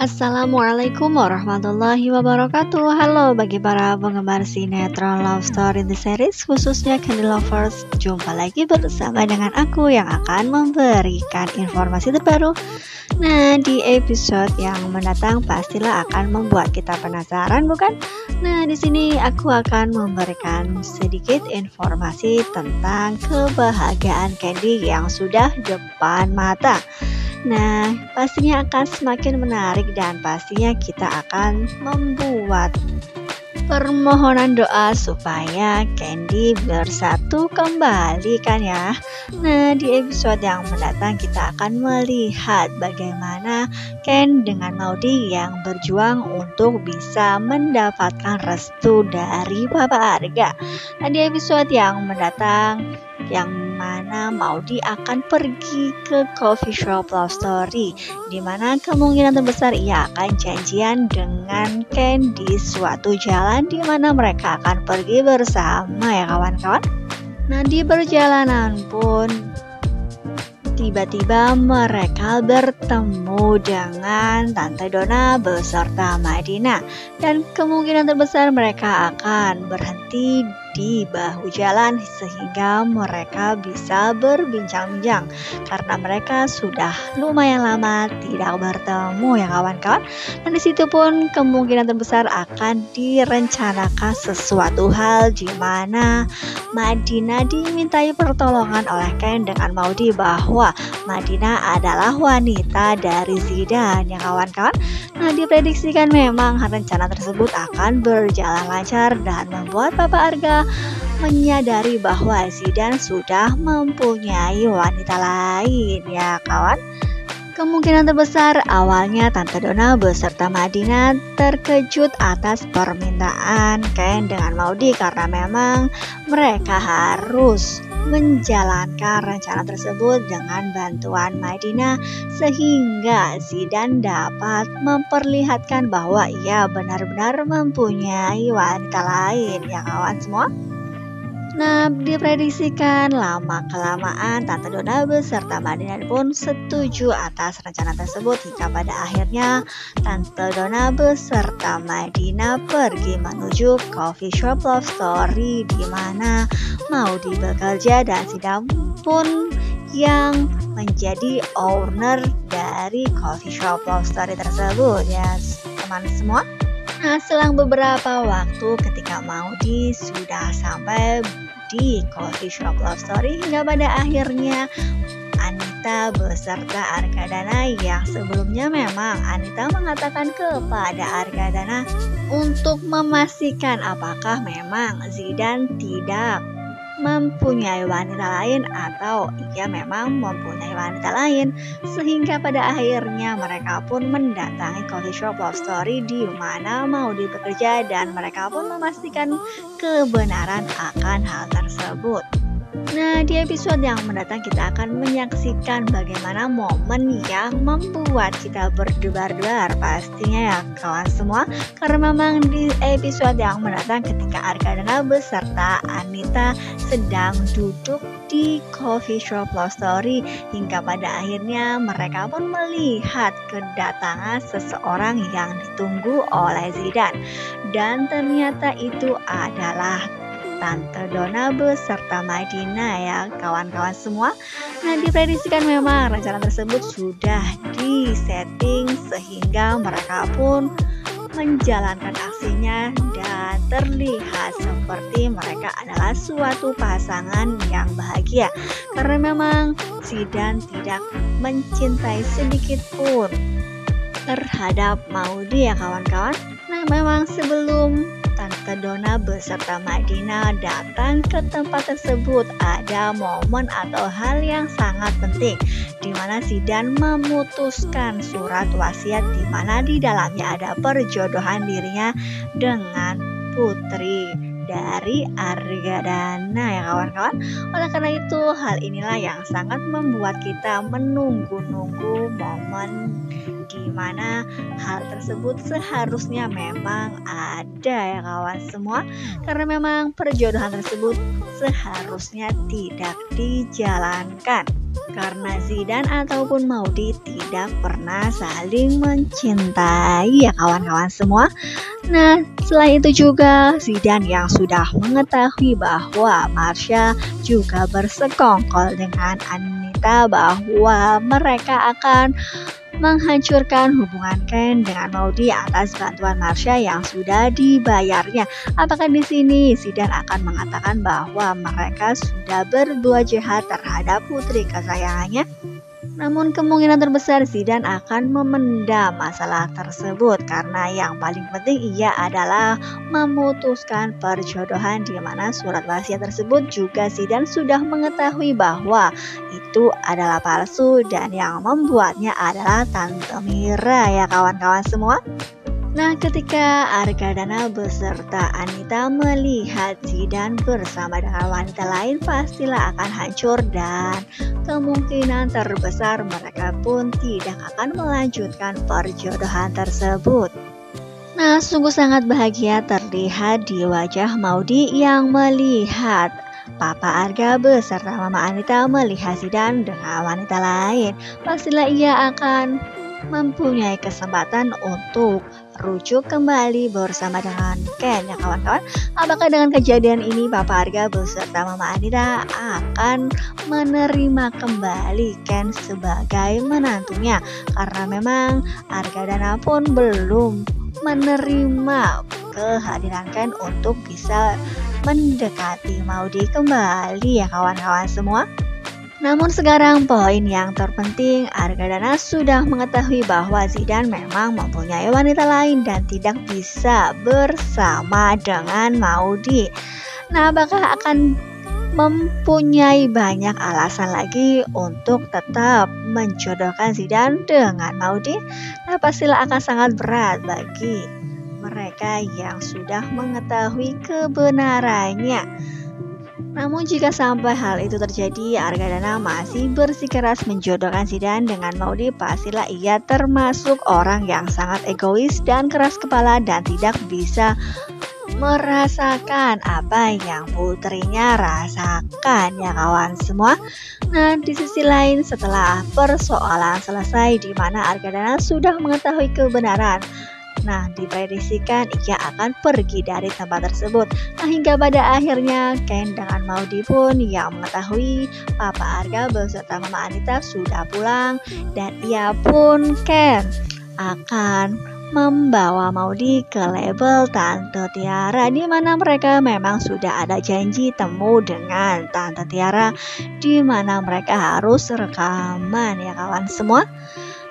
Assalamualaikum warahmatullahi wabarakatuh. Halo bagi para penggemar sinetron Love Story The Series, khususnya Candy Lovers. Jumpa lagi bersama dengan aku yang akan memberikan informasi terbaru. Nah, di episode yang mendatang pastilah akan membuat kita penasaran, bukan? Nah, di sini aku akan memberikan sedikit informasi tentang kebahagiaan Candy yang sudah depan mata. Nah, pastinya akan semakin menarik dan pastinya kita akan membuat permohonan doa supaya Candy bersatu kembali kan ya. Nah, di episode yang mendatang kita akan melihat bagaimana Ken dengan Maudy yang berjuang untuk bisa mendapatkan restu dari Papa Arga. Nah, di episode yang mendatang yang mana Maudy akan pergi ke coffee shop Love Story, dimana kemungkinan terbesar ia akan janjian dengan Ken di suatu jalan dimana mereka akan pergi bersama ya kawan-kawan. Nah, di perjalanan pun tiba-tiba mereka bertemu dengan Tante Donna beserta Madina, dan kemungkinan terbesar mereka akan berhenti di bahu jalan sehingga mereka bisa berbincang-bincang karena mereka sudah lumayan lama tidak bertemu ya kawan-kawan. Dan disitu pun kemungkinan terbesar akan direncanakan sesuatu hal di mana Madina dimintai pertolongan oleh Ken dengan Maudy bahwa Madina adalah wanita dari Zidane ya kawan-kawan. Nah, diprediksikan memang rencana tersebut akan berjalan lancar dan membuat Papa Arga menyadari bahwa Zidane sudah mempunyai wanita lain ya kawan. Kemungkinan terbesar awalnya Tante Donna beserta Madina terkejut atas permintaan Ken dengan Maudy karena memang mereka harus menjalankan rencana tersebut dengan bantuan Madina sehingga Zidane dapat memperlihatkan bahwa ia benar-benar mempunyai wanita lain ya kawan semua. Nah, diprediksikan lama-kelamaan Tante Donna beserta Madina pun setuju atas rencana tersebut hingga pada akhirnya Tante Donna beserta Madina pergi menuju coffee shop Love Story di mana Maudy bekerja dan Zidane pun yang menjadi owner dari coffee shop Love Story tersebut ya teman semua. Nah, selang beberapa waktu ketika Maudy sudah sampai di coffee shop Love Story hingga pada akhirnya Anita beserta Argadana yang sebelumnya memang Anita mengatakan kepada Argadana untuk memastikan apakah memang Zidane tidak mempunyai wanita lain atau ia memang mempunyai wanita lain, sehingga pada akhirnya mereka pun mendatangi coffee shop Love Story di mana Maudy bekerja dan mereka pun memastikan kebenaran akan hal tersebut. Nah, di episode yang mendatang kita akan menyaksikan bagaimana momen yang membuat kita berdebar-debar pastinya ya kawan semua, karena memang di episode yang mendatang ketika Argadana beserta Anita sedang duduk di coffee shop Love Story hingga pada akhirnya mereka pun melihat kedatangan seseorang yang ditunggu oleh Zidane, dan ternyata itu adalah Tante Donna beserta Madina ya kawan-kawan semua. Nah, diprediksikan memang rencana tersebut sudah disetting sehingga mereka pun menjalankan aksinya dan terlihat seperti mereka adalah suatu pasangan yang bahagia karena memang Zidane tidak mencintai sedikit pun terhadap Maudy ya kawan-kawan. Nah, memang sebelum Tante Donna beserta Madina datang ke tempat tersebut ada momen atau hal yang sangat penting di mana Zidane memutuskan surat wasiat di mana di dalamnya ada perjodohan dirinya dengan putri dari Argadana ya kawan-kawan. Oleh karena itu hal inilah yang sangat membuat kita menunggu-nunggu momen di mana hal tersebut seharusnya memang ada ya kawan semua, karena memang perjodohan tersebut seharusnya tidak dijalankan. Karena Zidan ataupun Maudy tidak pernah saling mencintai ya kawan-kawan semua. Nah, selain itu juga Zidan yang sudah mengetahui bahwa Marsha juga bersekongkol dengan Anita bahwa mereka akan menghancurkan hubungan Ken dengan Maudy atas bantuan Marsha yang sudah dibayarnya. Apakah di sini Zidan akan mengatakan bahwa mereka sudah berdua jahat terhadap putri kesayangannya? Namun kemungkinan terbesar Zidan akan memendam masalah tersebut karena yang paling penting ia adalah memutuskan perjodohan, di mana surat wasiat tersebut juga Zidan sudah mengetahui bahwa itu adalah palsu dan yang membuatnya adalah Tante Mira ya kawan-kawan semua. Nah, ketika Argadana beserta Anita melihat Zidan bersama dengan wanita lain, pastilah akan hancur dan kemungkinan terbesar mereka pun tidak akan melanjutkan perjodohan tersebut. Nah, sungguh sangat bahagia terlihat di wajah Maudy yang melihat Papa Arga beserta Mama Anita melihat Zidan dengan wanita lain. Pastilah ia akan mempunyai kesempatan untuk rujuk kembali bersama dengan Ken ya kawan-kawan. Apakah dengan kejadian ini Papa Arga beserta Mama Anita akan menerima kembali Ken sebagai menantunya? Karena memang Argadana pun belum menerima kehadiran Ken untuk bisa mendekati Maudy kembali ya kawan-kawan semua. Namun sekarang poin yang terpenting, Argadana sudah mengetahui bahwa Zidan memang mempunyai wanita lain dan tidak bisa bersama dengan Maudy. Nah, apakah akan mempunyai banyak alasan lagi untuk tetap menjodohkan Zidan dengan Maudy? Nah, pastilah akan sangat berat bagi mereka yang sudah mengetahui kebenarannya. Namun jika sampai hal itu terjadi, Argadana masih bersikeras menjodohkan Zidan dengan Maudy, pastilah ia termasuk orang yang sangat egois dan keras kepala dan tidak bisa merasakan apa yang putrinya rasakan ya kawan semua. Nah, di sisi lain setelah persoalan selesai di mana Argadana sudah mengetahui kebenaran, nah, diprediksikan ia akan pergi dari tempat tersebut. Nah, hingga pada akhirnya Ken dengan Maudy pun yang mengetahui Papa Arga beserta Mama Anita sudah pulang dan ia pun Ken akan membawa Maudy ke label Tante Tiara, di mana mereka memang sudah ada janji temu dengan Tante Tiara di mana mereka harus rekaman ya kawan semua.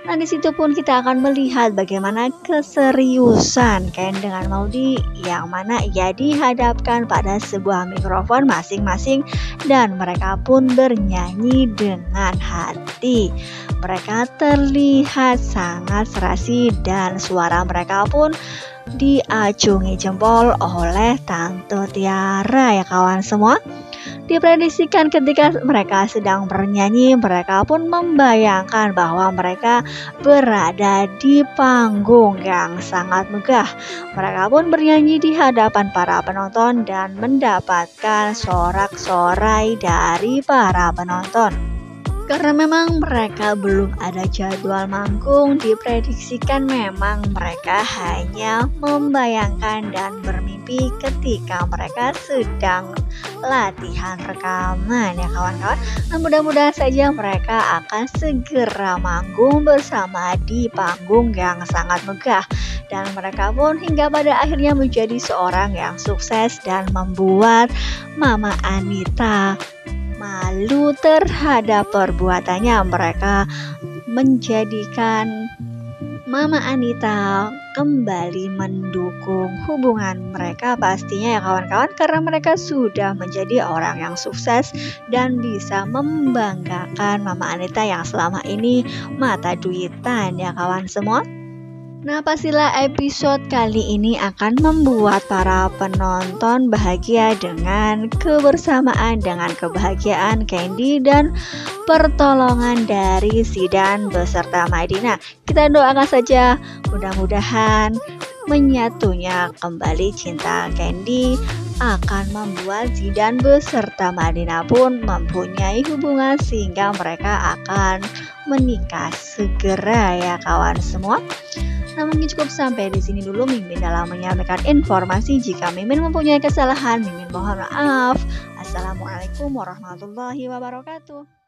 Nah, di situ pun kita akan melihat bagaimana keseriusan Ken dengan Maudy yang mana ia dihadapkan pada sebuah mikrofon masing-masing dan mereka pun bernyanyi dengan hati. Mereka terlihat sangat serasi dan suara mereka pun diacungi jempol oleh Tante Tiara ya kawan semua. Diprediksikan ketika mereka sedang bernyanyi, mereka pun membayangkan bahwa mereka berada di panggung yang sangat megah. Mereka pun bernyanyi di hadapan para penonton dan mendapatkan sorak-sorai dari para penonton. Karena memang mereka belum ada jadwal manggung, diprediksikan memang mereka hanya membayangkan dan bermimpi ketika mereka sedang latihan rekaman ya kawan-kawan. Nah, mudah-mudahan saja mereka akan segera manggung bersama di panggung yang sangat megah. Dan mereka pun hingga pada akhirnya menjadi seorang yang sukses dan membuat Mama Anita malu terhadap perbuatannya. Mereka menjadikan Mama Anita kembali mendukung hubungan mereka pastinya ya kawan-kawan, karena mereka sudah menjadi orang yang sukses dan bisa membanggakan Mama Anita yang selama ini mata duitan ya kawan semua. Nah, pastilah episode kali ini akan membuat para penonton bahagia dengan kebersamaan, dengan kebahagiaan Candy dan pertolongan dari Zidan beserta Madina. Kita doakan saja mudah-mudahan menyatunya kembali cinta Candy akan membuat Zidane beserta Madinah pun mempunyai hubungan sehingga mereka akan menikah segera ya kawan semua. Nah, mungkin cukup sampai di sini dulu Mimin dalam menyampaikan informasi. Jika Mimin mempunyai kesalahan, Mimin mohon maaf. Assalamualaikum warahmatullahi wabarakatuh.